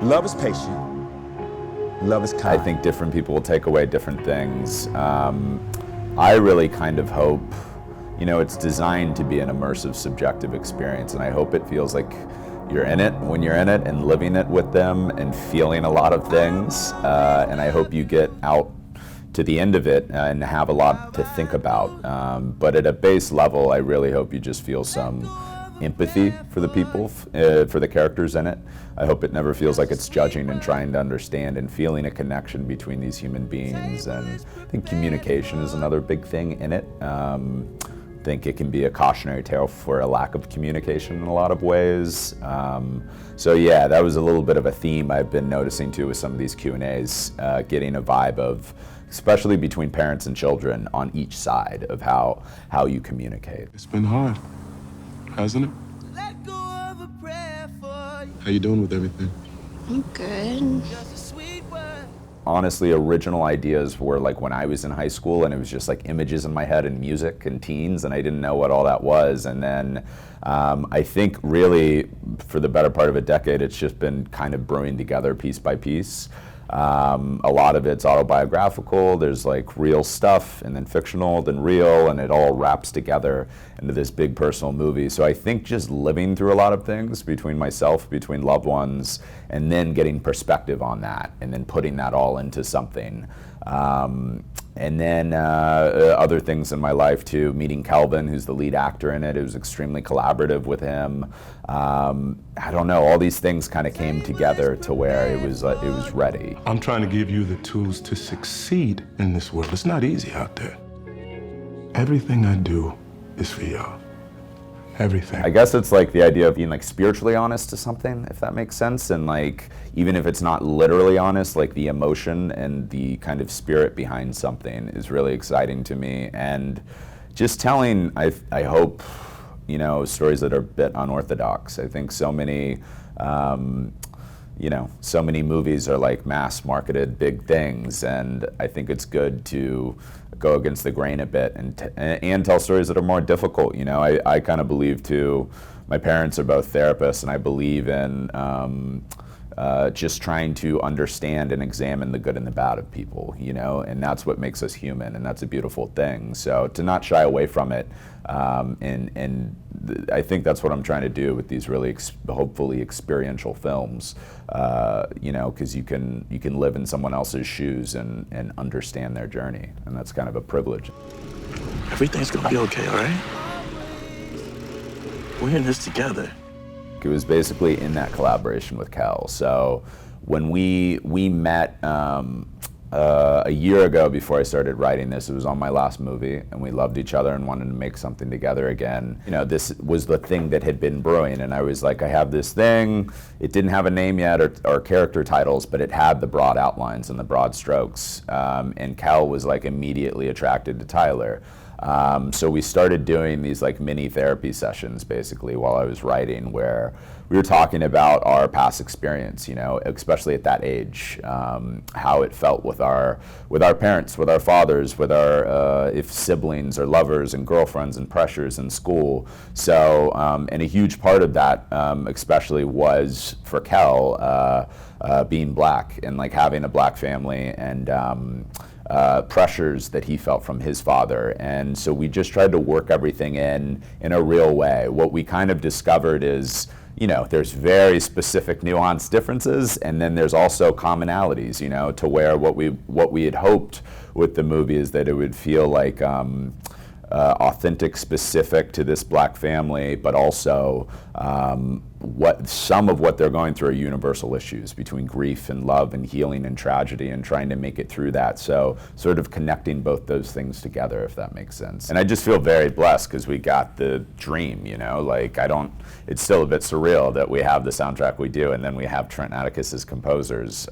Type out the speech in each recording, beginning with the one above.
Love is patient. Love is kind. I think different people will take away different things. I really kind of hope, it's designed to be an immersive, subjective experience, and I hope it feels like you're in it when you're in it and living it with them and feeling a lot of things. And I hope you get out to the end of it and have a lot to think about. But at a base level, I really hope you just feel some empathy for the people, for the characters in it. I hope it never feels like it's judging and trying to understand and feeling a connection between these human beings. And I think communication is another big thing in it. I think it can be a cautionary tale for a lack of communication in a lot of ways. So yeah, that was a little bit of a theme I've been noticing too with some of these Q&As, getting a vibe of, especially between parents and children, on each side of how you communicate. It's been hard, hasn't it? How you doing with everything? I'm good. Honestly, original ideas were like when I was in high school, and it was just like images in my head and music and teens, and I didn't know what all that was. And then I think really for the better part of a decade, it's just been kind of brewing together piece by piece. A lot of it's autobiographical, there's like real stuff, and then fictional, then real, and it all wraps together into this big personal movie. So I think just living through a lot of things between myself, between loved ones, and then getting perspective on that, and then putting that all into something. And then other things in my life too, meeting Kelvin, who's the lead actor in it. It was extremely collaborative with him. I don't know, all these things kind of came together to where it was ready. I'm trying to give you the tools to succeed in this world. It's not easy out there. Everything I do is for y'all. Everything. I guess it's like the idea of being like spiritually honest to something, if that makes sense. And like, even if it's not literally honest, like the emotion and the kind of spirit behind something is really exciting to me. And just telling, I hope, stories that are a bit unorthodox. I think so many, so many movies are like mass marketed big things, and I think it's good to go against the grain a bit and tell stories that are more difficult. I kind of believe too, my parents are both therapists, and I believe in just trying to understand and examine the good and the bad of people, and that's what makes us human, and that's a beautiful thing. So to not shy away from it, and I think that's what I'm trying to do with these really hopefully experiential films, because you can live in someone else's shoes and understand their journey, and that's kind of a privilege. Everything's gonna be okay, all right? We're in this together. It was basically in that collaboration with Kel. So when we met a year ago before I started writing this, it was on my last movie, and we loved each other and wanted to make something together again. This was the thing that had been brewing, and I was like, I have this thing. It didn't have a name yet or character titles, but it had the broad outlines and the broad strokes. And Kel was like immediately attracted to Tyler. So we started doing these like mini therapy sessions basically while I was writing, where we were talking about our past experience, especially at that age, how it felt with our parents, with our fathers, with our if siblings or lovers and girlfriends and pressures in school. So and a huge part of that, especially was for Kel, being black and like having a black family and pressures that he felt from his father. And so we just tried to work everything in a real way. What we kind of discovered is, there's very specific nuanced differences, and then there's also commonalities, to where what we had hoped with the movie is that it would feel like authentic, specific to this black family, but also some of what they're going through are universal issues between grief and love and healing and tragedy, and trying to make it through that. So sort of connecting both those things together, if that makes sense. And I just feel very blessed because we got the dream, it's still a bit surreal that we have the soundtrack we do, and then we have Trent Atticus as composers.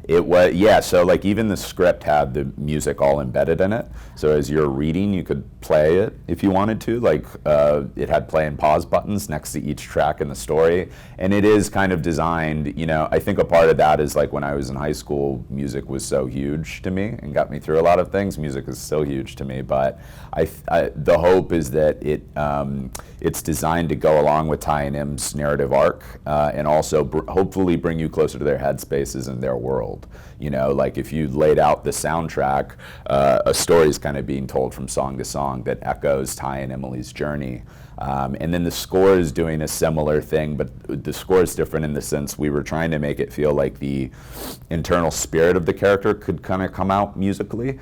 It was, so like even the script had the music all embedded in it. So as you're reading, you could play it if you wanted to. Like it had play and pause buttons next to each track soundtrack and the story. And it is kind of designed, you know, I think a part of that is like when I was in high school, music was so huge to me and got me through a lot of things. Music is still huge to me, but the hope is that it's designed to go along with Ty and M's narrative arc, and also hopefully bring you closer to their headspaces and their world. You know, like if you laid out the soundtrack, a story is kind of being told from song to song that echoes Ty and Emily's journey. And then the score is doing a similar thing, but the score is different in the sense we were trying to make it feel like the internal spirit of the character could kind of come out musically.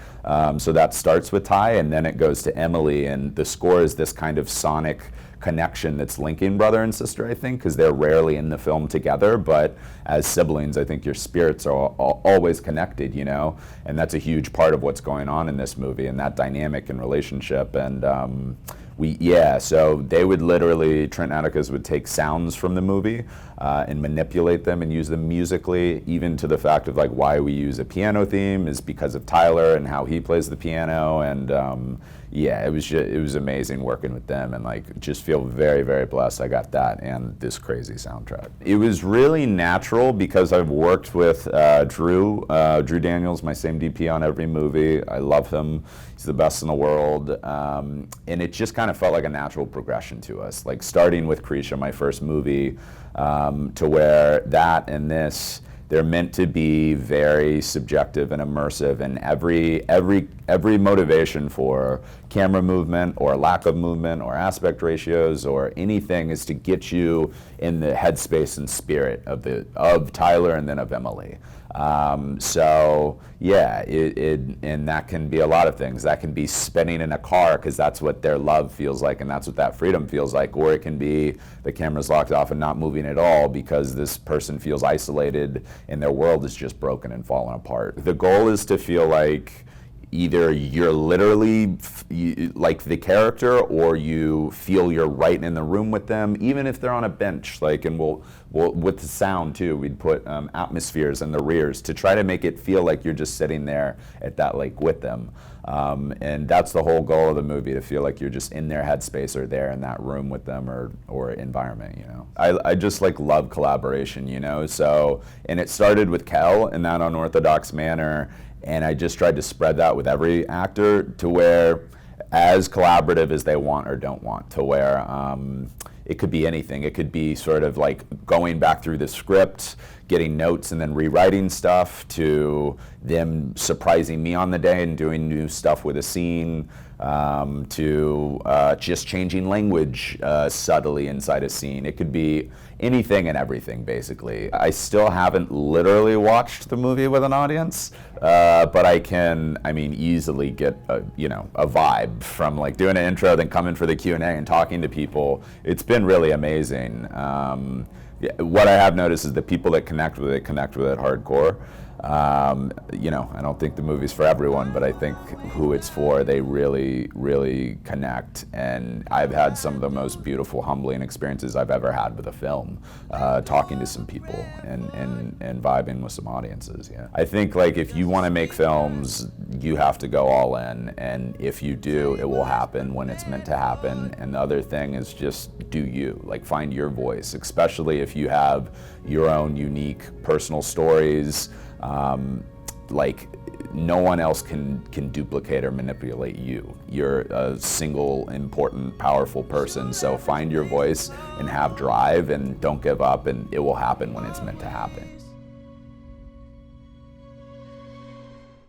So that starts with Ty, and then it goes to Emily, and the score is this kind of sonic connection that's linking brother and sister, I think, because they're rarely in the film together, but as siblings, I think your spirits are always connected, you know, and that's a huge part of what's going on in this movie, and that dynamic and relationship. And so they would literally, Trent and Atticus would take sounds from the movie and manipulate them and use them musically, even to the fact of like why we use a piano theme is because of Tyler and how he plays the piano. And it was amazing working with them, and like just feel very, very blessed I got that and this crazy soundtrack. It was really natural because I've worked with Drew Daniels, my same DP on every movie. I love him. He's the best in the world. And it just kind of felt like a natural progression to us, like starting with Krisha, my first movie, to where that and this, they're meant to be very subjective and immersive, and every motivation for camera movement or lack of movement or aspect ratios or anything is to get you in the headspace and spirit of Tyler and then of Emily. And that can be a lot of things. That can be spinning in a car because that's what their love feels like and that's what that freedom feels like, or it can be the camera's locked off and not moving at all because this person feels isolated and their world is just broken and falling apart. The goal is to feel like either you're literally like the character, or you feel you're right in the room with them, even if they're on a bench. Like, and we'll with the sound too, we'd put atmospheres in the rears to try to make it feel like you're just sitting there at that lake with them. And that's the whole goal of the movie, to feel like you're just in their headspace or there in that room with them or environment, you know. I just like love collaboration, you know. So, and it started with Kel in that unorthodox manner, and I just tried to spread that with every actor to where as collaborative as they want or don't want, to where it could be anything. It could be sort of like going back through the script, getting notes and then rewriting stuff, to them surprising me on the day and doing new stuff with a scene, to just changing language subtly inside a scene. It could be anything and everything, basically. I still haven't literally watched the movie with an audience, but I can, easily get a vibe from like doing an intro, then coming for the Q&A and talking to people. It's been really amazing. What I have noticed is the people that connect with it hardcore. I don't think the movie's for everyone, but I think who it's for, they really, really connect. And I've had some of the most beautiful, humbling experiences I've ever had with a film, talking to some people and vibing with some audiences. Yeah, I think like if you want to make films, you have to go all in, and if you do, it will happen when it's meant to happen. And the other thing is just do you, like find your voice, especially if you have your own unique personal stories. Like no one else can duplicate or manipulate you. You're a single, important, powerful person. So find your voice and have drive, and don't give up, and it will happen when it's meant to happen.